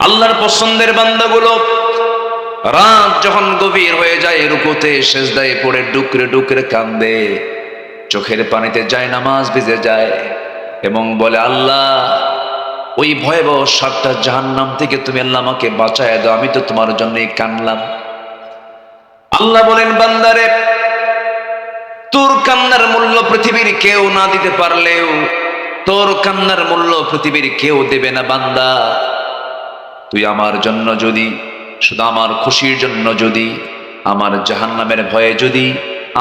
আল্লাহর পছন্দের বান্দাগুলো রাত যখন গভীর হয়ে যায় রুকুতে সেজদায় পড়ে ডুকরে ডুকরে কান্দে, চোখের পানিতে যায় নামাজ ভিজে যায় এবং বলে, আল্লাহ ওই ভয়াবহ 7টা জাহান্নাম থেকে তুমি আল্লাহ আমাকে বাঁচায় দাও, আমি তো তোমার জন্যই কানলাম। আল্লাহ বলেন, বান্দারে তোর কান্নার মূল্য পৃথিবীর কেউ না দিতে পারলেও, তোর কান্নার মূল্য পৃথিবীর কেউ দেবে না বান্দা। তুই আমার জন্য যদি, শুধু আমার খুশির জন্য যদি, আমার জাহান্নামের ভয়ে যদি,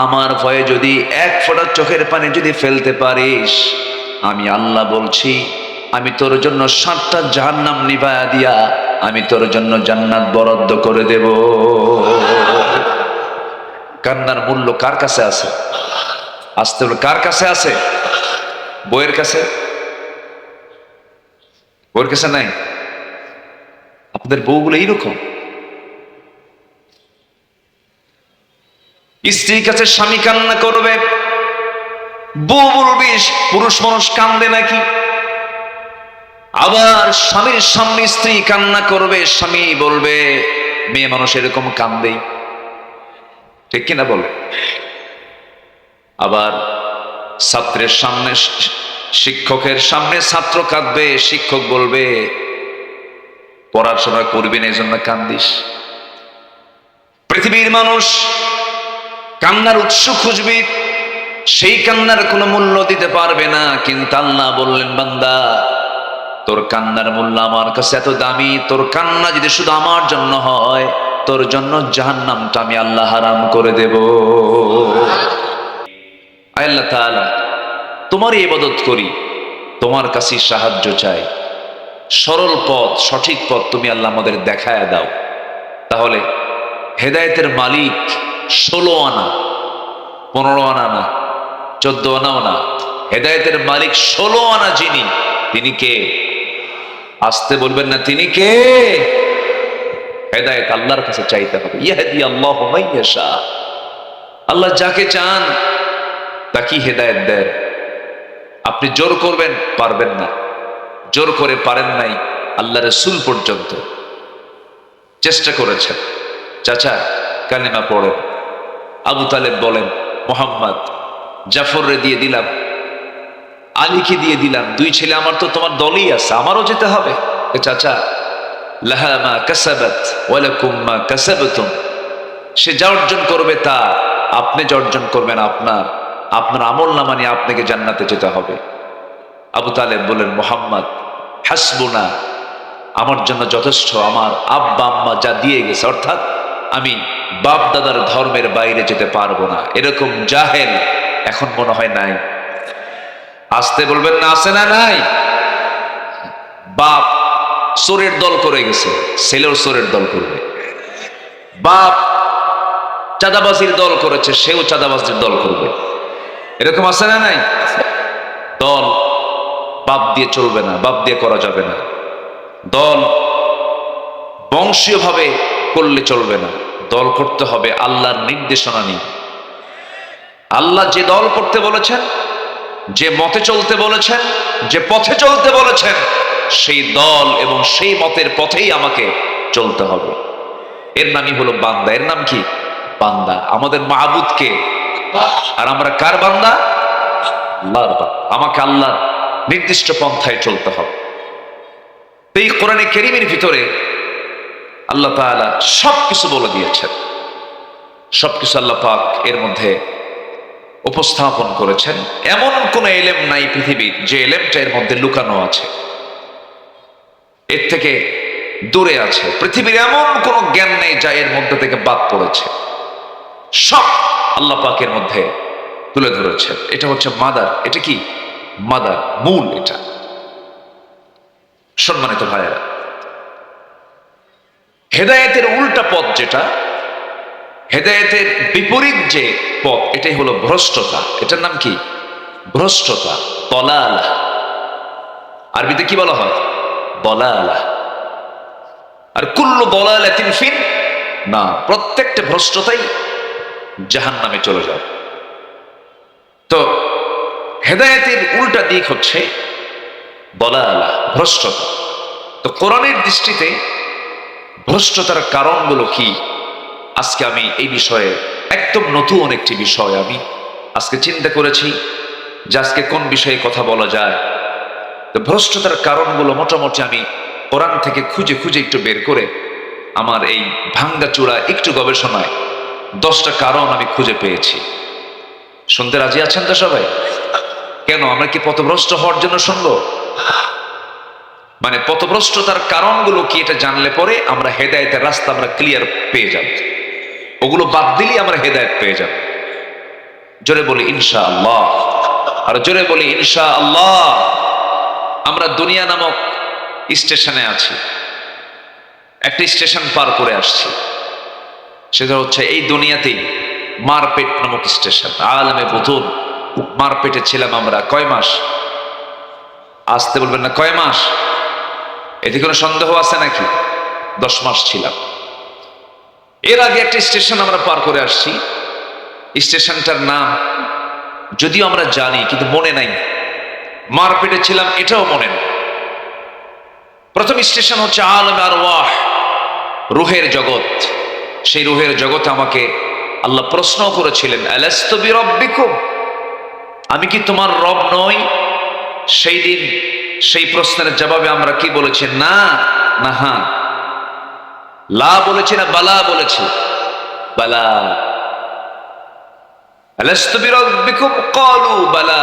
আমার ভয়ে যদি এক ফোঁটা চোখের পানি যদি ফেলতে পারিস, আমি আল্লাহ বলছি আমি তোর জন্য 7টা জাহান্নাম নিভায়া দিয়া আমি তোর জন্য জান্নাত বরাদ্দ করে দেব। কান্নার মূল্য কার কাছে আছে? আসতে বলে কার কাছে আছে? বইয়ের কাছে? বইয়ের কাছে নাই? আপনাদের বউগুলো এইরকম, স্ত্রীর কাছে স্বামী কান্না করবে, বউ বলবে পুরুষ মানুষ কান্দে নাকি। আবার স্বামীর সামনে স্ত্রী কান্না করবে, স্বামী বলবে মেয়ে মানুষ এরকম কান্দেই, ঠিক কিনা বলে। আবার ছাত্রের সামনে, শিক্ষকের সামনে ছাত্র কাঁদবে, শিক্ষক বলবে পড়াশোনা করবি না এই জন্য কান্দিস। পৃথিবীর মানুষ কান্নার উৎস খুঁজবি, সেই কান্নার কোনো মূল্য দিতে পারবে না। কিন্তু আল্লাহ বললেন, বান্দা তোর কান্নার মূল্য আমার কাছে এত দামি, তোর কান্না যদি শুধু আমার জন্য হয়, তোর জন্য জাহান্নামটা আমি আল্লাহ হারাম করে দেব। আল্লাহ তাআলা তোমারই ইবাদত করি, তোমার কাছে সাহায্য চাই, সরল পথ সঠিক পথ তুমি আল্লাহ আমাদের দেখায় দাও। তাহলে হেদায়েতের মালিক 16 আনা 15 আনা না, 14 আনাও না, হেদায়েতের মালিক 16 আনা যিনি, তিনি কে? আসতে বলবেন না, তিনি কে? হেদায়েত আল্লাহর কাছে চাইতে হবে। ইয়াহদি আল্লাহু মান ইয়াশা, আল্লাহ যাকে চান তাকে হেদায়েত দেন। আপনি জোর করবেন, পারবেন না। জোর করে পারেন নাই, আল্লাহ রাসূল পর্যন্ত চেষ্টা করেছেন। চাচা কালিমা পড়েন, আবু তালেব বলেন মোহাম্মদ, জাফররে দিয়ে দিলাম, আলীকে দিয়ে দিলাম, 2 ছেলে আমার তো তোমার দলই আছে, আমারও যেতে হবে। চাচা লাহা মা কাসাবাত ওয়া লাকুম মা কাসাবতুম, সে যা অর্জন করবে তা, আপনি যা অর্জন করবেন আপনার আমলনামা নিয়ে আপনাকে জান্নাতে যেতে হবে। আবু তালেব বলেন, মোহাম্মদ হাসবুনা, আমার জন্য যথেষ্ট, আমার আব্বা আম্মা যা দিয়ে গেছে, অর্থাৎ আমি বাপ দাদার ধর্মের বাইরে যেতে পারবো না। এরকম জাহেল এখন মনে হয় নাই। আসতে বলবেন না, আছে না নাই? বাপ চোরের দল করে গেছে, ছেলেও চোরের দল করবে। বাপ চাঁদাবাজির দল করেছে, সেও চাঁদাবাজির দল করবে। এরকম আছে না নাই? দল বাপ দিয়ে চলবে না, বাপ দিয়ে করা যাবে না। দল বংশীয়ভাবে করলে চলবে না, দল করতে হবে আল্লাহর নির্দেশনা নিয়ে। আল্লাহ যে দল করতে বলেছেন, যে মতে চলতে বলেছেন, যে পথে চলতে বলেছেন, সেই দল এবং সেই মতের পথেই আমাকে চলতে হবে। এর নামই হলো বান্দা। এর নাম কি? বান্দা। আমাদের মাহবুদকে, আর আমরা কার বান্দা? আল্লাহর বান্দা। আমাকে আল্লাহর নির্দিষ্ট পন্থায় চলতে হবে। এই কোরআনে কারীমের ভিতরে আল্লাহ তাআলা সবকিছু বলে দিয়েছেন, সবকিছু আল্লাহ পাক এর মধ্যে উপস্থাপন করেছেন। এমন কোন ইলম নাই পৃথিবীর যে ইলমটা এর মধ্যে লুকানো আছে, এর থেকে দূরে আছে। পৃথিবীর এমন কোন জ্ঞান নেই যা এর মধ্যে থেকে বাদ পড়েছে। সব আল্লাহ পাকের মধ্যে তুলে ধরেছেন। এটা হচ্ছে মাদার। এটা কি? মাদার, মূল। এটা সম্মানিত ভাইয়েরা, হেদায়েতের উল্টা পথ যেটা, হেদায়েতের বিপরীত যে পথ, এটাই হলো ভ্রষ্টতা। এটার নাম কি? ভ্রষ্টতা, দলালা। আরবিতে কি বলা হয়? দলালা। আর কুল্লু দলালাতিন ফিন না, প্রত্যেকটা ভ্রষ্টতাই জাহান্নামে চলে যাবে। তো হেদায়েতের উল্টা দিক হচ্ছে দলালা, ভ্রষ্টতা। তো কোরআনের দৃষ্টিতে ভ্রষ্টতার কারণগুলো কি? আজকে আমি এই বিষয়ে একদম নতুন একটি বিষয় আমি আজকে চিন্তা করেছি যে আজকে কোন বিষয়ে কথা বলা যায়। তো ভ্রষ্টতার কারণগুলো মোটামুটি আমি কোরআন থেকে খুঁজে খুঁজে একটু বের করে আমার এই ভাঙ্গা চূড়া একটু গবেষণায় 10টা কারণ আমি খুঁজে পেয়েছি। শুনতে রাজি আছেন তো সবাই? কেন, আমরা কি পথভ্রষ্ট হওয়ার জন্য শুনবো? মানে পথভ্রষ্টতার কারণগুলো কি এটা জানলে পরে আমরা হেদায়েতের রাস্তা আমরা ক্লিয়ার পেয়ে যাব, ওগুলো বাদ দিলেই আমরা হেদায়েত পেয়ে যাব। জোরে বলি ইনশাআল্লাহ, আর জোরে বলি ইনশাআল্লাহ। আমরা দুনিয়া নামক স্টেশনে আছি, একটা স্টেশন পার করে আসছি, সেটা হচ্ছে এই দুনিয়াতেই মারপেট নামক স্টেশন। আলমে বুতুন, মারপেটে ছিলাম আমরা কয় মাস? আসতে বলবেন না, কয় মাস? এতে কোনো সন্দেহ আছে নাকি? 10 মাস ছিলাম। এর আগে একটা স্টেশন আমরা পার করে আসছি, স্টেশনটার নাম যদিও আমরা জানি কিন্তু মনে নাই। মারপেটে ছিলাম এটাও মনে নেই। প্রথম স্টেশন হচ্ছে আলমে আরওয়াহ, রুহের জগৎ। সেই রুহের জগতে আমাকে আল্লাহ প্রশ্ন করেছিলেন, আলাস্তু বিরাব্বিকুম, আমি কি তোমার রব নই? সেই দিন সেই প্রশ্নের জবাবে আমরা কি বলেছি? না, না, হ্যাঁ। লা বলেছি না বালা বলেছি? বালা। আলাস্তু বিরাব্বিকুম ক্বালু বালা,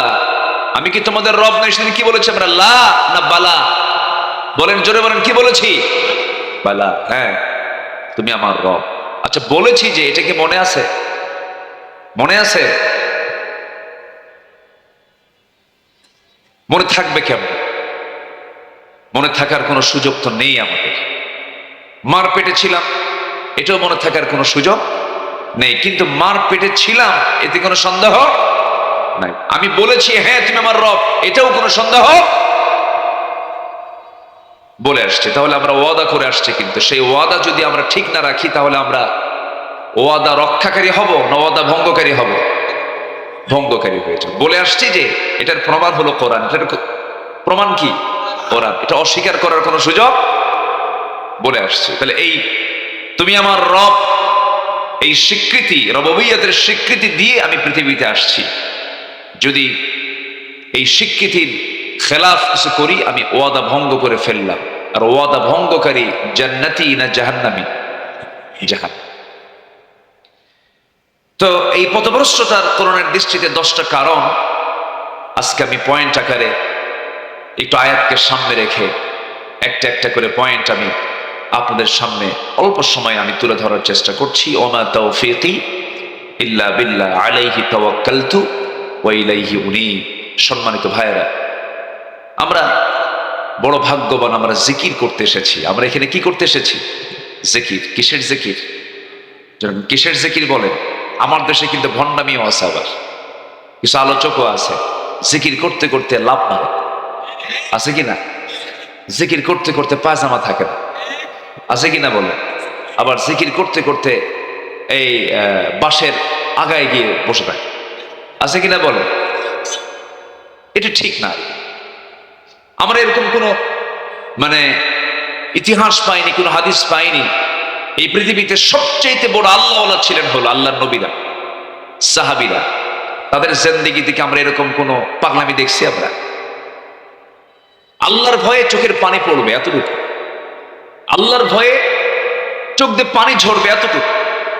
আমি কি তোমাদের রব নই? সেদিন কি বলেছি আমরা? লা না বালা? বলেন, জোরে বলেন, কি বলেছি? বালা, হ্যাঁ তুমি আমার রব। আচ্ছা বলেছি যে, এটা কি মনে আছে? মনে আছে? মনে থাকবে কেমন? মনে থাকার কোনো সুযোগ তো নেই আমাদের। মার পেটে ছিলাম এটাও মনে থাকার কোনো সুযোগ নেই, কিন্তু মার পেটে ছিলাম এতে কোনো সন্দেহ নাই। আমি বলেছি হ্যাঁ তুমি আমার রব, এটাও কোনো সন্দেহ বলে আসছে। তাহলে আমরা ওয়াদা করে আসছি, কিন্তু সেই ওয়াদা যদি আমরা ঠিক না রাখি তাহলে আমরা ওয়াদা রক্ষাকারী হব না ওয়াদা ভঙ্গকারী হব? ভঙ্গকারী হয়েছে। বলে আসছি যে এটার প্রমাণ হলো কোরআন। এটার প্রমাণ কি? কোরআন। এটা অস্বীকার করার কোনো সুযোগ বলে আসছে। তাহলে এই তুমি আমার রব, এই স্বীকৃতি, রববিয়তের স্বীকৃতি দিয়ে আমি পৃথিবীতে আসছি। যদি এই স্বীকৃতির খেলাফ কিছু করি আমি ওয়াদা ভঙ্গ করে ফেললাম। আর ওয়াদা ভঙ্গকারী জান্নাতি না জাহান্নামী? জাহান্নাম। তো এই পথভ্রষ্টতার কোরআনের দৃষ্টিতে 10টা কারণ আজকে আমি পয়েন্ট আকারে একটু আয়াতকে সামনে রেখে একটা একটা করে পয়েন্ট আমি আপনাদের সামনে অল্প সময় আমি তুলে ধরার চেষ্টা করছি। ওমা তাওফীকি ইল্লা বিল্লাহ আলাইহি তাওয়াক্কালতু ওয়া ইলাইহি উনীব। সম্মানিত ভাইয়েরা, আমরা বড় ভাগ্যবান, আমরা জিকির করতে এসেছি। আমরা এখানে কি করতে এসেছি? জিকির। কিসের জিকির? কিসের জিকির বলেন? আমার দেশে কিন্তু ভণ্ডামিও আছে, আবার কিছু আলোচকও আছে জিকির করতে করতে লাভ না, আছে কিনা? জিকির করতে করতে পায়জামা থাকে না, আছে কিনা বলে? আবার জিকির করতে করতে এই বাঁশের আগায় গিয়ে বসে থাকে, আছে কিনা বলে? এটা ঠিক না। আমরা এরকম কোনো মানে ইতিহাস পাইনি, কোনো হাদিস পাইনি। এই পৃথিবীতে সবচেয়ে বড় আল্লাহওয়ালা ছিলেন হলো আল্লাহর নবীরা, সাহাবীরা। তাদের জিন্দেগি থেকে আমরা এরকম কোন পাগলামি দেখছি? আমরা আল্লাহর ভয়ে চোখের পানি পড়বে এতটুকু, আল্লাহর ভয়ে চোখ দিয়ে পানি ঝরবে এতটুকু,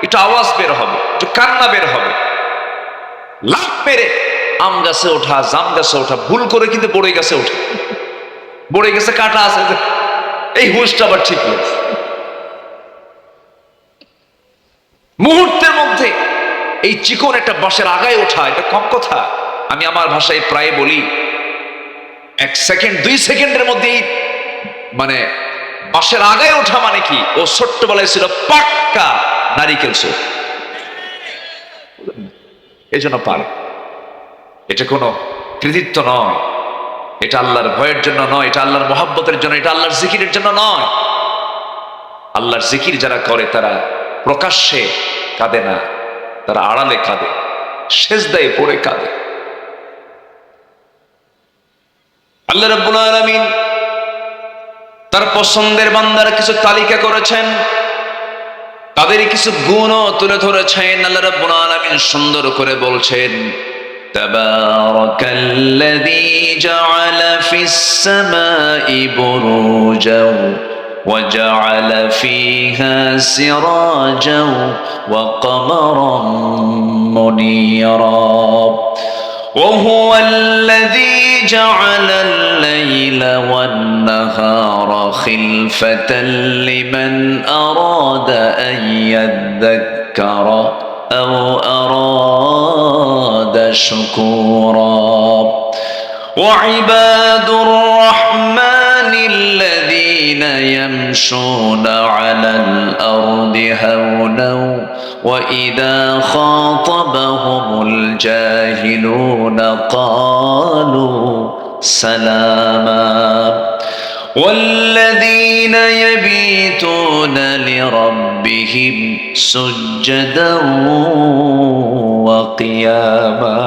একটু আওয়াজ বের হবে, একটু কান্না বের হবে, লাফ মেরে আম গাছে ওঠা, জাম গাছে ওঠা, ভুল করে কিন্তু বড়ই গাছে ওঠে, বড়ই গাছে কাটা আছে, এই হুঁশটা আবার ঠিক নেই। মুহূর্তের মধ্যে এই চিকন একটা বাঁশের আগায় ওঠা এটা কম কথা। আমি আমার ভাষায় প্রায় বলি 1 সেকেন্ড 2 সেকেন্ডের মধ্যেই মানে বাঁশের আগায় ওঠা মানে কি, ও ছোট্টবেলায় ছিল পাক্কা নারিকেল চোর, এই জন্য পারে। এটা কোনো কৃতিত্ব নয়, এটা আল্লাহর ভয়ের জন্য নয়, এটা আল্লাহর মহাব্বতের জন্য, এটা আল্লাহর জিকিরের জন্য নয়। আল্লাহর জিকির যারা করে তারা প্রকাশ্যে কাঁদে না, তারা আড়ালে কাঁদে, সেজদায় পড়ে কাঁদে। আল্লাহ রাব্বুল আলামিন তার পছন্দের বান্দার কিছু তালিকা করেছেন, তাদের কিছু গুণও তুলে ধরেছেন। আল্লাহ রাব্বুল আলামিন সুন্দর করে বলছেন, তাবারাকাল্লাযী জাআলা ফিস সামাই বুরুজাও ওয়া জাআলা ফীহা সিরাজাও ওয়া কমারাম মুনীরা وهو الذي جعل الليل والنهار خلفة لمن أراد أن يذكر أو أراد شكورا وعباد الرحمن الذين يمشون على الأرض هونا وإذا خاطبهم الجاهلون قالوا سلاما والذين يبيتون لربهم سجدا وقياما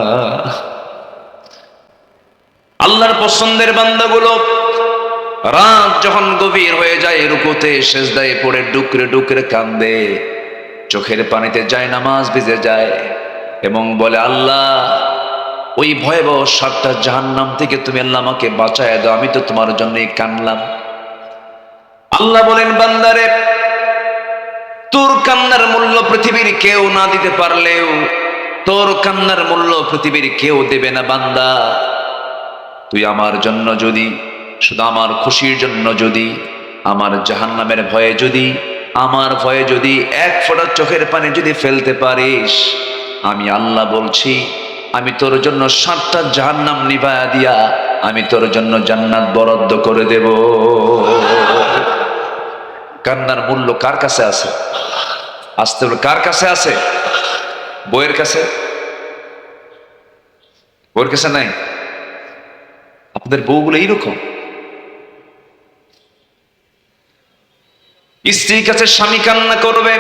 আল্লাহর পছন্দের বান্দাগুলো রাত যখন গভীর হয়ে যায় রুকুতে সিজদায় পড়ে ডুকরে ডুকরে কান্দে, চোখের পানিতে যায় নামাজ ভিজে যায় এবং বলে, আল্লাহ ওই ভয়াবহ ৭টা জাহান্নাম থেকে তুমি আল্লাহ আমাকে বাঁচায় দাও, আমি তো তোমার জন্যই কানলাম। আল্লাহ বলেন, বান্দারে তোর কান্নার মূল্য পৃথিবীর কেউ না দিতে পারলেও, তোর কান্নার মূল্য পৃথিবীর কেউ দেবে না। বান্দা তুই আমার জন্য যদি, শুধু আমার খুশির জন্য যদি, আমার জাহান্নামের ভয়ে যদি, আমার ভয়ে যদি এক ফোঁটা চোখের পানি যদি ফেলতে পারিস, আমি আল্লাহ বলছি আমি তোর জন্য ৭টা জাহান্নাম নিভায়া দিয়া আমি তোর জন্য জান্নাত বরাদ্দ করে দেব। কান্নার মূল্য কার কাছে আছে? আসতে বলে কার কাছে আছে? বইয়ের কাছে? বইয়ের কাছে নাই? আপনাদের বউগুলো এইরকম, স্ত্রীর কাছে স্বামী কান্না করবে,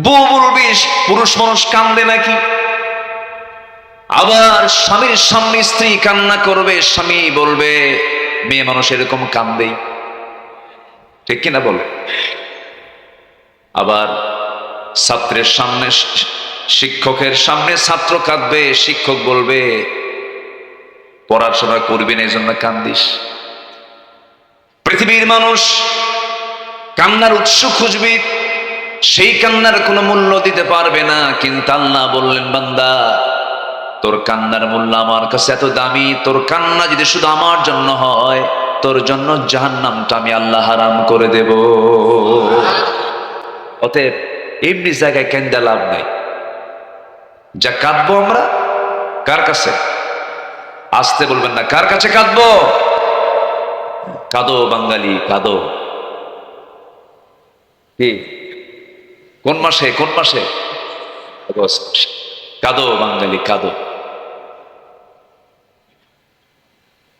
বউ বলবে পুরুষ মানুষ কান্দে নাকি। আবার স্বামীর সামনে স্ত্রী কান্না করবে, স্বামী বলবে মেয়ে মানুষ এরকম কান্দে, ঠিক কিনা বলে। আবার ছাত্রের সামনে, শিক্ষকের সামনে ছাত্র কাঁদবে, শিক্ষক বলবে পড়াশোনা করবি না এই জন্য কান্দিস। পৃথিবীর মানুষ কান্নার উৎস খুঁজবি, সেই কান্নার কোনো মূল্য দিতে পারবে না। কিন্তু আল্লাহ বললেন, বান্দা তোর কান্নার মূল্য আমার কাছে এত দামি, তোর কান্না যদি শুধু আমার জন্য হয়, তোর জন্য জাহান্নামটা আমি আল্লাহ হারাম করে দেব। অতএব এমনি জায়গায় কেন্দা লাভ নাই। যা কাঁদবো আমরা কার কাছে? আসতে বলবেন না, কার কাছে কাঁদবো? কাঁদো বাঙালি কাঁদো। কি কোন মাসে? কোন মাসে? আগস্ট। কাঁদো বাঙালি কাঁদো।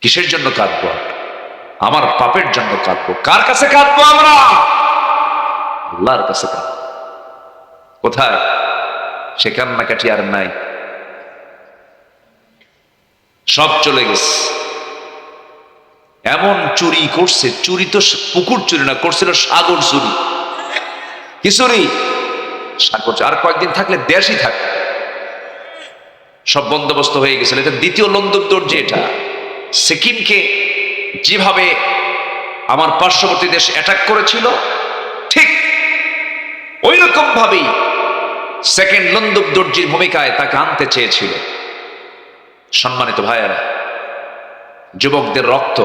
কিসের জন্য কাঁদবো? আমার পাপের জন্য কাঁদবো। কার কাছে কাঁদবো আমরা? আল্লাহর কাছে কাঁদবো। কোথায়? সে কান্নাকাটি আর নাই, সব চলে গেছে। এমন চুরি করছে, চুরি তো পুকুর চুরি না, করছিল সাগর চুরি। কি চুরি? সাগর। আর কয়েকদিন থাকলে দেশই থাকবে, সব বন্দোবস্ত হয়ে গেছিল। এটা দ্বিতীয় লন্দুক দর্জি। এটা সিকিমকে যেভাবে আমার পার্শ্ববর্তী দেশ অ্যাটাক করেছিল, ঠিক ওই রকম ভাবেই সেকেন্ড লন্দুক দর্জির ভূমিকায় তাকে আনতে চেয়েছিল। সম্মানিত ভাইয়েরা, যুবকদের রক্ত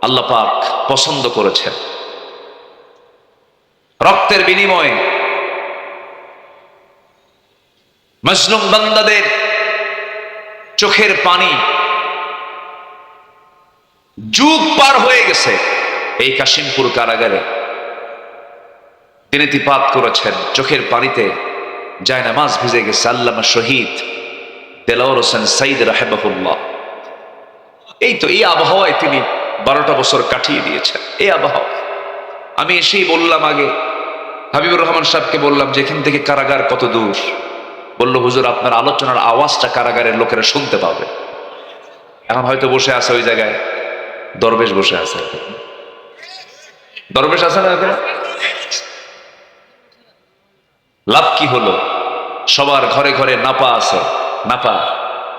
আল্লাহ পাক পছন্দ করেছেন। রক্তের বিনিময়ে মজলুম বান্দাদের চোখের পানি যুগ পার হয়ে গেছে। এই কাশিমপুর কারাগারে দিনেতিপাত করেছেন, চোখের পানিতে জায়নামাজ ভিজে গেছে। আল্লামা শহীদ দেলাওয়ার হোসেন সাইদ রাহিমাহুল্লাহ। এই তো এই আবহাওয়ায় তিনি 12টা বছর কাটিয়ে দিয়েছেন। এই আবহাওয়া আমি এসেই বললাম, আগে হাবিবুর রহমান সাহেবকে বললাম যে এখান থেকে কারাগার কত দূর? বলল, হুজুর আপনার আলোচনার আওয়াজটা কারাগারের লোকেরা শুনতে পাবে। এখন হয়তো বসে আছে ওই জায়গায় দরবেশ বসে আছে, দরবেশ আছে না এখানে? লাভ কি হলো? সবার ঘরে ঘরে নাপা আছে। নাপা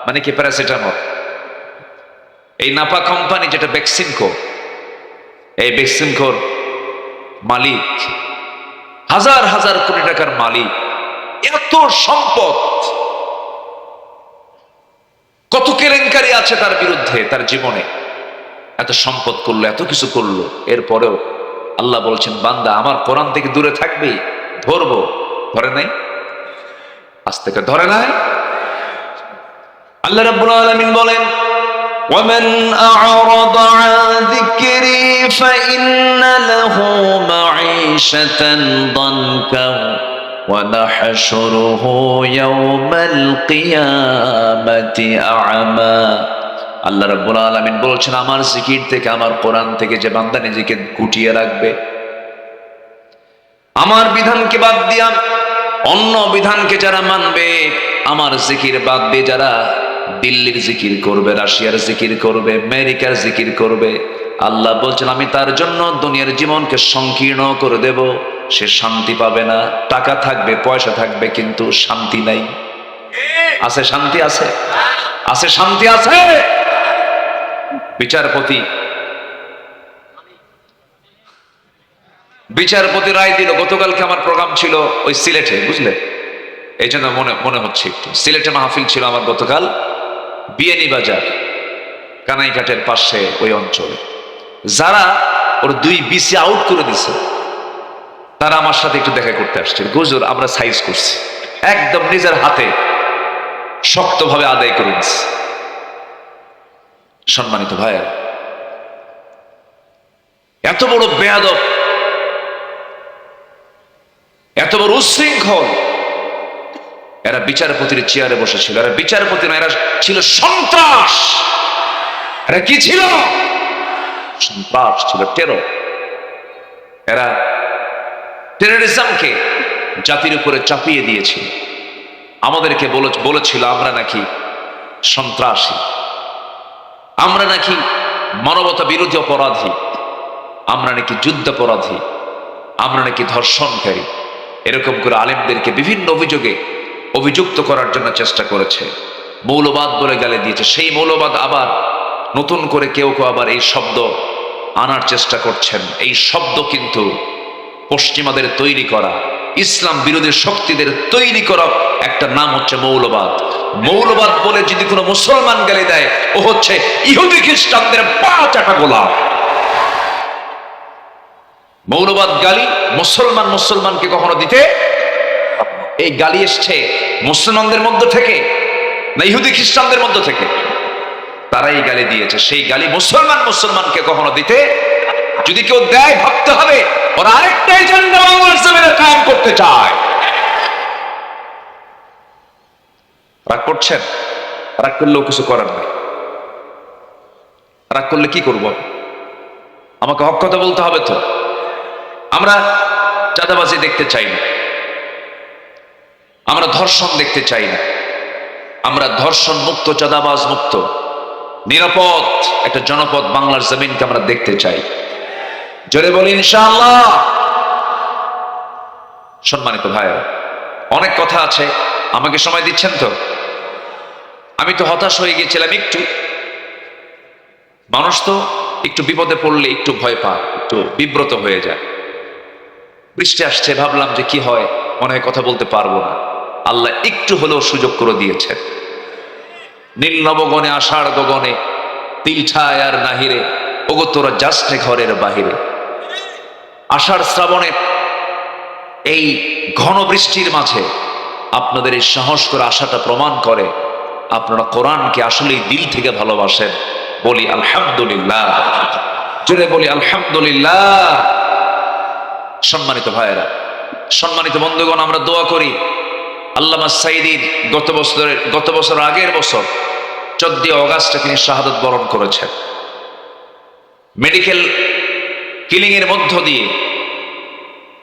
মানে কি? প্যারাসিটামল। এই নাপা কোম্পানি যেটা বেক্সিমকো, এই বেক্সিমকোর মালিক হাজার হাজার কোটি টাকার মালিক, এত সম্পদ, কত কেলেঙ্কারি আছে তার বিরুদ্ধে তার জীবনে। এত সম্পদ করলো, এত কিছু করলো, এরপরেও আল্লাহ বলছেন বান্দা আমার কোরআন থেকে দূরে থাকবি, ধরবো। ধরে নাই, আজ থেকে ধরে নাই। আল্লাহ রাব্বুল আলামিন বলেন ومن أعرض عن ذكري فإن له معيشة ضنكا ونحشره يوم القيامة أعمى। আল্লাহ রাব্বুল আলামিন বলছেন আমার জিকির থেকে, আমার কোরআন থেকে যে বান্দা নিজেকে গুটিয়ে রাখবে, আমার বিধানকে বাদ দিয়া অন্য বিধানকে যারা মানবে, আমার জিকির বাদ দিয়ে যারা দিল্লির জিকির করবে, রাশিয়ার জিকির করবে, আমেরিকার জিকির করবে, আল্লাহ বলছেন আমি তার জন্য দুনিয়ার জীবনকে সংকীর্ণ করে দেব। সে শান্তি পাবে না। টাকা থাকবে, পয়সা থাকবে, কিন্তু শান্তি নাই। আছে শান্তি? আছে, আছে শান্তি আছে। বিচারপতি রায় দিল। গতকালকে আমার প্রোগ্রাম ছিল ওই সিলেটে, বুঝলে, এই জন্য মনে হচ্ছে একটু। সিলেটে মাহফিল ছিল আমার গতকাল, বিয়ানী বাজার, কানাইঘাটের পাশে ওই অঞ্চলে। যারা ওর 2 বিসি আউট করে দিছে, তারা আমার সাথে একটু দেখা করতে আসছে। হুজুর আমরা সাইজ করছি, একদম নিজের হাতে শক্তভাবে আদায় করে দিচ্ছে। সম্মানিত ভাইয়া, এত বড় বেয়াদব, এত বড় উশৃঙ্খল, এরা বিচারপতির চেয়ারে বসেছিল। এরা বিচারপতি না, এরা ছিল সন্ত্রাস। এরা কি ছিল? সন্ত্রাস ছিল, টেরর। এরা টেররিজমকে জাতির উপরে চাপিয়ে দিয়েছিল। আমাদেরকে বলেছিল আমরা নাকি সন্ত্রাসী, আমরা নাকি মানবতা বিরোধী অপরাধী, আমরা নাকি যুদ্ধাপরাধী, আমরা নাকি ধর্ষণকারী। এরকম করে আলেমদেরকে বিভিন্ন অভিযোগে অভিযুক্ত করার জন্য চেষ্টা করেছে। মৌলবাদ বলে গালি দিয়েছে। সেই মৌলবাদ আবার নতুন করে কেউ কেউ আবার এই শব্দ আনার চেষ্টা করছেন। এই শব্দ কিন্তু পশ্চিমাদের তৈরি করা, ইসলাম বিরোধী শক্তিদের তৈরি করা একটা নাম হচ্ছে মৌলবাদ। মৌলবাদ বলে যদি কোনো মুসলমান গালি দেয়, ও হচ্ছে ইহুদি খ্রিস্টানদের পা চাটা গোলাম। মৌলবাদ গালি মুসলমানকে কখনো দিতে, এই গালি এসছে মুসলমানদের মধ্য থেকে না ইহুদি খ্রিস্টানদের মধ্য থেকে? তারাই গালি দিয়েছে। সেই গালি মুসলমানকে কখনো দিতে, যদি কেউ দেয় ভাবতে হবে ওরা আরেকটা এজেন্ডা বাংলার জমিনে কায়েম করতে চায়। রাগ করছেন? রাগ করলেও কিছু করার নাই। রাগ করলে কি করব? আমাকে হক কথা বলতে হবে তো। আমরা চাঁদাবাজি দেখতে চাই না, আমরা ধর্ষণ দেখতে চাই না, আমরা ধর্ষণ মুক্ত, চাঁদাবাজ মুক্ত, নিরাপদ একটা জনপদ বাংলার জমিনকে আমরা দেখতে চাই। জোরে বলি ইনশাআল্লাহ। সম্মানিত ভাইরা, অনেক কথা আছে, আমাকে সময় দিচ্ছেন তো? আমি তো হতাশ হয়ে গিয়েছিলাম একটু। মানুষ তো একটু বিপদে পড়লে একটু ভয় পায়, একটু বিব্রত হয়ে যায়। বৃষ্টি আসছে, ভাবলাম যে কি হয়, মনে হয় কথা বলতে পারবো না। আল্লাহ একটু হলেও সুযোগ করে দিয়েছেন। নীল নবগণে আষাঢ় গগনে তিলঠায় আর নাহিরে, ওগো তোরা যাসনে ঘরের বাহিরে। আষাঢ় শ্রাবণে এই ঘন বৃষ্টির মাঝে আপনাদের এই সাহস করে আশাটা প্রমাণ করে আপনারা কোরআনকে আসলেই দিল থেকে ভালোবাসেন। বলি আলহামদুলিল্লাহ, জোরে বলি আলহামদুলিল্লাহ। সম্মানিত ভাইয়েরা, সম্মানিত বন্ধুগণ, আমরা দোয়া করি আল্লামা সাইদির গত বছর আগের বছর 14 অগাস্টে তিনি শাহাদাত বরণ করেছেন। মেডিকেল কিলিং এর মধ্য দিয়ে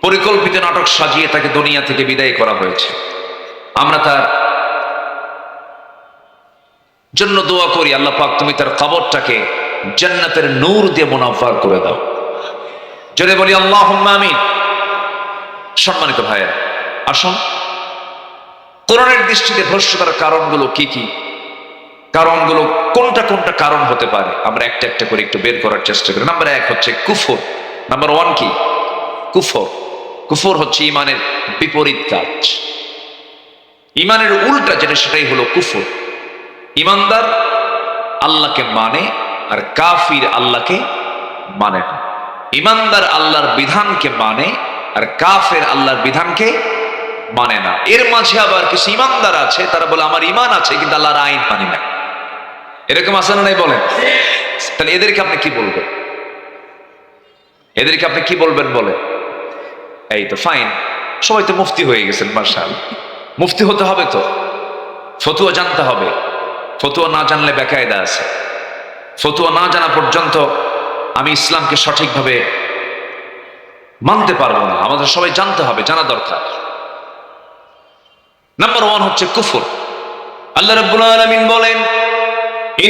পরিকল্পিত নাটক সাজিয়ে তাকে দুনিয়া থেকে বিদায় করা হয়েছে। আমরা তার জন্য দোয়া করি, আল্লাহ পাক তুমি তার কবরটাকে জান্নাতের নূর দিয়ে মুনাফফার করে দাও। জোরে বলি আল্লাহুম্মা আমিন। সম্মানিত ভাইয়েরা, আসুন কোরআনের দৃষ্টিতে ভ্রষ্টতার কারণগুলো কি কি, কারণগুলো কোনটা কোনটা কারণ হতে পারে, আমরা একটা একটা করে একটু বের করার চেষ্টা করি। নাম্বার 1 হচ্ছে কুফর। নাম্বার 1 কি? কুফর। কুফর হচ্ছে ইমানের বিপরীত কাজ, ইমানের উল্টা যেটা, সেটাই হলো কুফর। ইমানদার আল্লাহকে মানে আর কাফির আল্লাহকে মানে না। ইমানদার আল্লাহর বিধানকে মানে আর কাফের আল্লাহর বিধানকে মানে না। এর মাঝে আবার কিছু ইমানদার আছে, তারা বলে আমার ইমান আছে কিন্তু আল্লাহর আইন মানি না। এরকম আছে না নাই বলেন? তাহলে এদেরকে আপনি কি বলবেন? এদেরকে আপনি কি বলবেন বলে? এই তো ফাইন, সবাই তো মুফতি হয়ে গেছেন, মাশাআল্লাহ। মুফতি হতে হবে তো, ফতুয়া জানতে হবে। ফতুয়া না জানলে বেকায়দা আছে। ফতুয়া না জানা পর্যন্ত আমি ইসলামকে সঠিকভাবে মানতে পারবো না। আমাদের সবাই জানতে হবে, জানা দরকার। নাম্বার 1 হচ্ছে কুফর। আল্লাহ রাব্বুল আলামিন বলেন,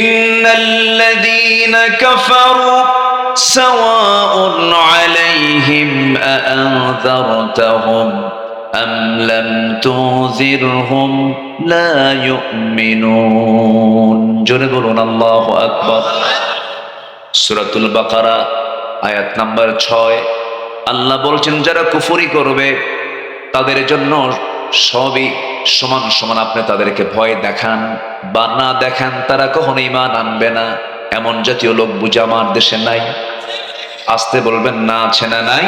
ইন্নাল্লাযীনা কাফারু সাওয়াউন আলাইহিম আআযারতাহুম আম লাম তুযিরহুম লা ইউমিনুন। জোরে বলুন আল্লাহু আকবার। সূরাতুল বাকারা আয়াত নাম্বার 6। আল্লাহ বলছেন, যারা কুফরি করবে তাদের জন্য সবই সমান সমান। আপনি তাদেরকে ভয় দেখান বা না দেখান, তারা কখনো ঈমান আনবে না। এমন জাতীয় লোক বুঝে আমার দেশে নাই? আসতে বলবেন না, আছে না নাই?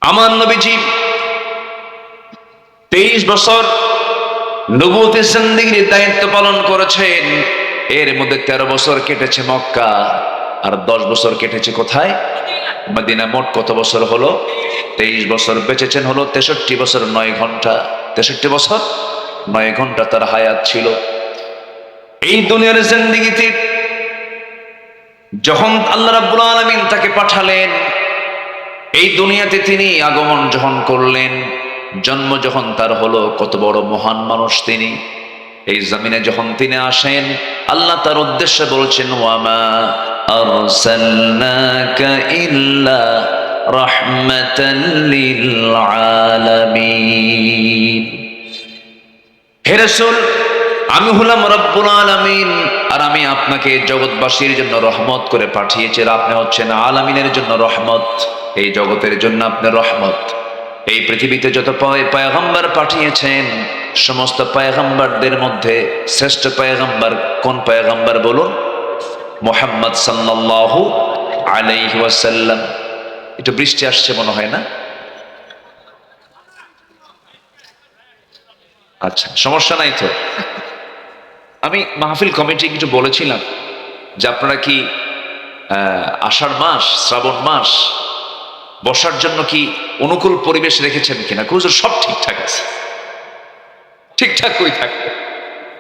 আমার নবীজি 23 বছর নবুয়তের জিন্দেগির দায়িত্ব পালন করেছেন। এর মধ্যে 13 বছর কেটেছে মক্কা আর 10 বছর কেটেছে কোথায়? মদিনা। মোট কত বছর হলো? 23 বছর। বেঁচেছেন হলো 63 বছর 9 ঘন্টা। 63 বছর 9 ঘন্টা তার হায়াত ছিল। এই দুনিয়ার জিন্দেগিতে যখন আল্লাহ রাব্বুল আলামিন তাকে পাঠালেন, এই দুনিয়াতে তিনি আগমন যখন করলেন, জন্ম যখন তার হলো, কত বড় মহান মানুষ তিনি। এই জমিনে যখন তিনি আসেন, আল্লাহ তার উদ্দেশ্যে বলছেন, ওয়ামা আরসালনাকা ইল্লা রাহমাতাল লিল আলামিন। হে রাসূল, আমি হলাম রব্বুল আলামিন, আর আমি আপনাকে জগৎবাসীর জন্য রহমত করে পাঠিয়েছি। আর আপনি হচ্ছেন আলামিনের জন্য রহমত, এই জগতের জন্য আপনি রহমত। এই পৃথিবীতে যত পয়গম্বর পাঠিয়েছেন, সমস্ত পয়গম্বরদের মধ্যে শ্রেষ্ঠ পয়গম্বর কোন পয়গম্বর বলুন? মুহাম্মদ সাল্লাল্লাহু আলাইহি ওয়াসাল্লাম। একটু বৃষ্টি আসছে মনে হয় না? আচ্ছা, সমস্যা নাই তো। আমি মাহফিল কমিটি কিছু বলেছিলাম যে আপনারা কি আষাঢ় মাস, শ্রাবণ মাস বসার জন্য কি অনুকূল পরিবেশ রেখেছেন কিনা? হুজুর সব ঠিকঠাক আছে। ঠিকঠাক কই থাকবে?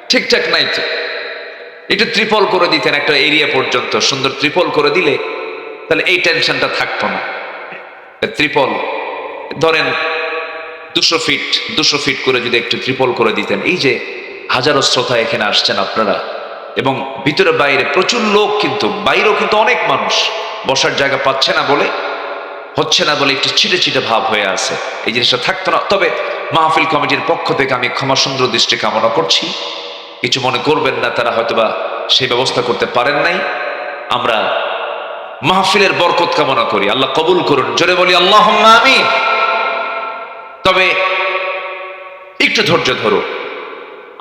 ঠিকঠাক নাই তো। একটু ত্রিপল করে দিতেন একটা এরিয়া পর্যন্ত, সুন্দর ত্রিপল করে দিলে তাহলে এই টেনশনটা থাকতো না। ত্রিপল ধরেন 200 ফিট করে যদি একটু ত্রিপল করে দিতেন, এই যে হাজারো শ্রোতা এখানে আসছেন আপনারা, এবং ভিতরে বাইরে প্রচুর লোক, কিন্তু বাইরেও কিন্তু অনেক মানুষ বসার জায়গা পাচ্ছে না বলে, হচ্ছে না বলে একটু ছিটে ছিটে ভাব হয়ে আছে, এই জিনিসটা থাকতো না। তবে মাহফিল কমিটির পক্ষ থেকে আমি ক্ষমা সুন্দর দৃষ্টি কামনা করছি, কিছু মনে করবেন না, তারা হয়তোবা সেই ব্যবস্থা করতে পারেন নাই। আমরা মাহফিলের বরকত কামনা করি, আল্লাহ কবুল করুন। জোরে বলি আল্লাহুম্মা আমিন। তবে একটু ধৈর্য ধরো,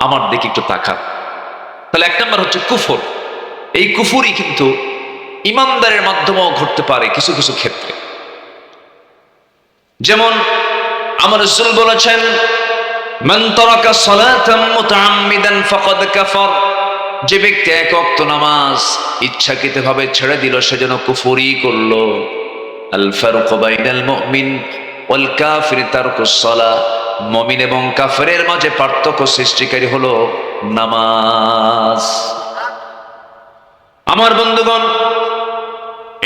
আমার দিকে একটু তাকান। তাহলে 1 নম্বর হচ্ছে কুফর। এই কুফরই কিন্তু ইমানদারের মাধ্যমেও ঘটতে পারে কিছু কিছু ক্ষেত্রে। যেমন আমার রাসূল বলেছেন, মান তারাকা সালাতান মুতাআম্মিদান ফাকাদ কাফার। যে ব্যক্তি 1 ওয়াক্ত নামাজ ইচ্ছাকৃতভাবে ছেড়ে দিল, সে যেন কুফরি করলো। আল ফারকু বাইনাল মুমিন ওয়াল কাফির তারকুস সালাহ। মুমিন এবং কাফেরের মাঝে পার্থক্য সৃষ্টিকারী হলো নামাজ। আমার বন্ধুগণ,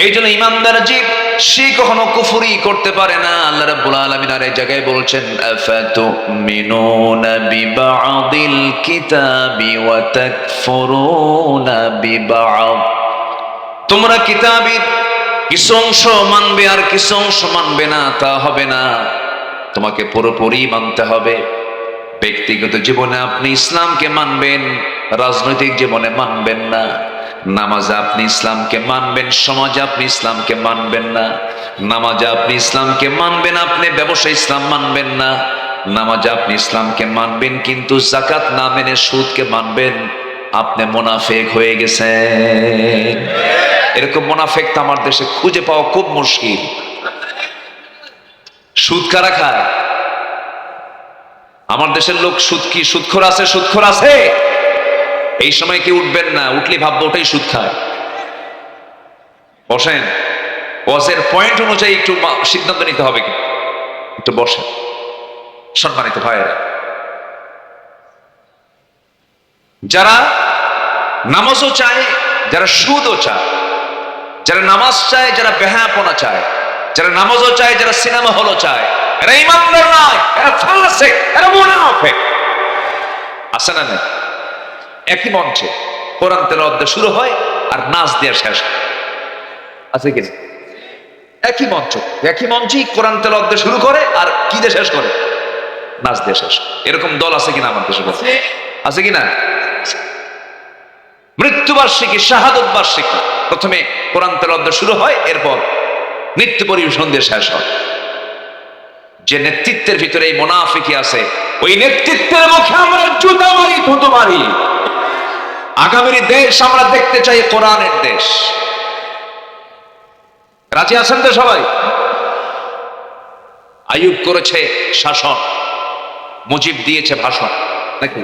এই জন্য ইমানদার জীব সে কখনো কুফরি করতে পারে না। আল্লাহ রাব্বুল আলামিন আর এই জায়গায় বলছেন আফাতুমিনুনা বিবাদিল কিতাবি ওয়া তাকফুরুনা বিবাদ, তোমরা কিতাবের কিছু অংশ মানবে আর কিছু অংশ মানবে না, তা হবে না, তোমাকে পুরোপুরি মানতে হবে। ব্যক্তিগত জীবনে আপনি ইসলামকে মানবেন, রাজনৈতিক জীবনে মানবেন না। নামাজে আপনি ইসলামকে মানবেন, সমাজে আপনি ইসলামকে মানবেন না। নামাজে আপনি ইসলামকে মানবেন, আপনি ব্যবসায় ইসলাম মানবেন না। নামাজে আপনি ইসলামকে মানবেন কিন্তু যাকাত না মেনে সুদকে মানবেন, আপনি মুনাফিক হয়ে গেছেন। এরকম মুনাফিক তো আমার দেশে খুঁজে পাওয়া খুব মুশকিল। সুদ কারা খায়? আমার দেশের লোক সুদ কি সুদখোর আছে? সুদখোর আছে। এই সময় কি উঠবেন না, উঠলে ভাববো ওটাই সুদ খায়। বসেন, ওয়াজের পয়েন্ট অনুযায়ী একটু সিদ্ধান্ত নিতে হবে, কিন্তু একটু বসেন। সম্মানিত ভাইয়েরা, যারা নামাজও চায়, যারা সুদও চায়, যারা নামাজ চায়, যারা বেহায়াপনা চায়, যারা নামাজও চায়, যারা সিনেমা হলও চায়, এরা ইমানদার নয়, এরা ফাসিক, এরা মুনাফিক। আছে না নাই? একই মঞ্চে কোরআন তেলাওয়াত শুরু হয় আর নাচ দিয়ে শেষ হয়, আছে কি? একই মঞ্চ, একই মঞ্চেই কোরআন তেলাওয়াত শুরু করে আর কি দিয়ে শেষ করে? নাচ দিয়ে শেষ। এরকম দল আছে কিনা আমার দেশে? আছে কিনা? মৃত্যুবার্ষিকী, শাহাদত বার্ষিকী, প্রথমে কোরআন তেলাওয়াত শুরু হয়, এরপর নৃত্য পরিবেশন দিয়ে শেষ হয়। যে নেতৃত্বের ভিতরে এই মুনাফিকি আছে, ওই নেতৃত্বের মুখে আমরা জুতা মারি, থুতু মারি। আগামীর দেশ আমরা দেখতে চাই কোরআনের দেশ। রাজি আছেন তো সবাই? আইয়ুব করেছে শাসন, মুজিব দিয়েছে ভাষণ, নাকি?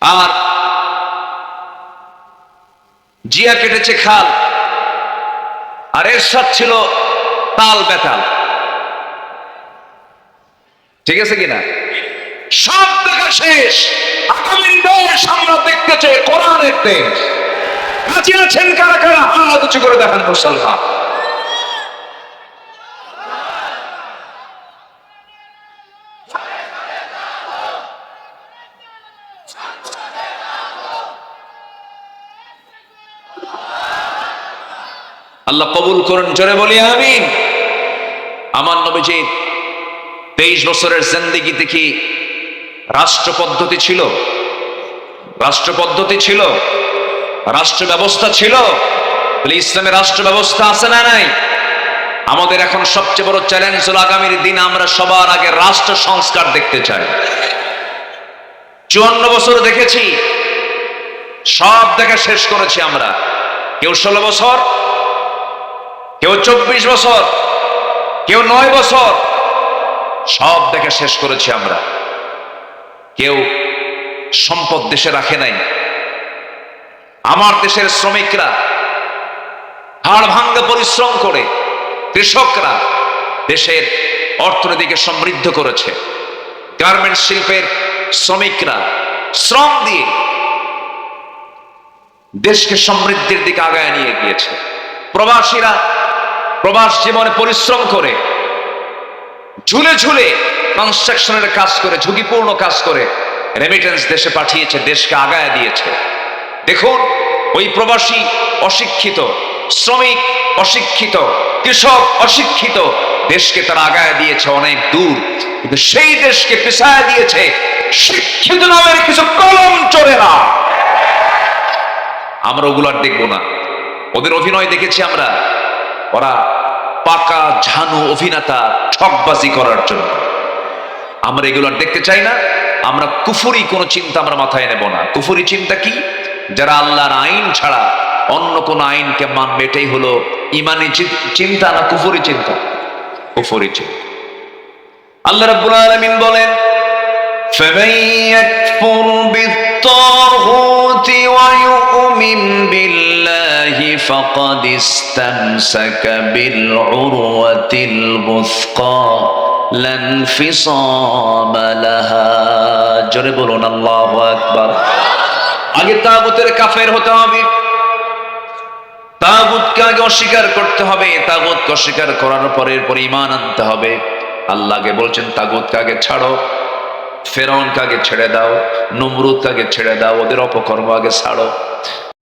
আর জিয়া কেটেছে খাল, আর এরশাদ ছিল তাল বেতাল। ঠিক আছে কিনা? সব দেখা শেষ। আগামী দেশ আমরা দেখতে চাই কোরআনের দেশ। রাজি আছেন কারা কারা? হাত উঁচু করে দেখান মুসলমান। আল্লাহ কবুল করুন, জোরে বলি আমিন। আমার নবীজি 23 বছরের জিন্দেগিতে কি রাষ্ট্র পদ্ধতি ছিল? রাষ্ট্র পদ্ধতি ছিল? রাষ্ট্র ব্যবস্থা ছিল? ইসলামের রাষ্ট্র ব্যবস্থা আছে না নাই? আমাদের এখন সবচেয়ে বড় চ্যালেঞ্জ হলো আগামীর দিন আমরা সবার আগে রাষ্ট্র সংস্কার দেখতে চাই। 54 বছর দেখেছি, সব দেখা শেষ করেছি আমরা। কেউ 16 বছর, কেউ 24 বছর, কেউ 9 বছর, সব দেখে শেষ করেছি আমরা। কেউ সম্পদ দেশে রাখে নাই। আমার দেশের শ্রমিকরা হাড় ভাঙ্গা পরিশ্রম করে, কৃষকরা দেশের অর্থনীতিকে সমৃদ্ধ করেছে। গার্মেন্টস শিল্পের শ্রমিকরা শ্রম দিয়ে দেশকে সমৃদ্ধির দিকে আগায় নিয়ে গিয়েছে। প্রবাসীরা প্রবাস জীবনে পরিশ্রম করে, ঝুলে ঝুলে কনস্ট্রাকশনের কাজ করে, ঝুঁকিপূর্ণ কাজ করে রেমিটেন্স দেশে পাঠিয়েছে, দেশকে আগায় দিয়েছে। দেখুন, ওই প্রবাসী অশিক্ষিত, শ্রমিক অশিক্ষিত, কৃষক অশিক্ষিত, দেশকে তারা আগায় দিয়েছে অনেক দূর, কিন্তু সেই দেশকে পিছায় দিয়েছে শিক্ষিত নামের কিছু কলম চোরেরা। আমরা ওগুলো আর দেখবো না। ওদের অভিনয় দেখেছি আমরা, ওরা পাকা ঝানু অভিনেতা, ঠকবাজি করার জন্য। আমরা এগুলো আর দেখতে চাই না। আমরা কুফরি কোনো চিন্তা আমরা মাথায় নেব না। কুফরি চিন্তা কি? যারা আল্লাহর আইন ছাড়া অন্য কোন আইনকে মানবে, এটাই হলো ইমানি চিন্তা না কুফরি চিন্তা? কুফরি চিন্তা। আল্লাহ রাব্বুল আলামিন বলেন, فَمَن يَكْفُرْ بِالطَّاغُوتِ وَيُؤْمِنْ بِاللَّهِ فَقَدِ اسْتَمْسَكَ بِالْعُرْوَةِ الْوُثْقَى لَا انفِصَامَ لَهَا। জোরে বলুন আল্লাহু আকবার। আগে তাগুতের কাফের হতে হবে, তাগুতকে আগে অস্বীকার করতে হবে, তাগুতকে অস্বীকার করার পরে এরপর ঈমান আনতে হবে। আল্লাহকে বলছেন তাগুতকে আগে ছাড়ো, ফেরাউনকে আগে ছেড়ে দাও, নমরুদকে আগে ছেড়ে দাও, ওদের অপকর্ম আগে ছাড়ো।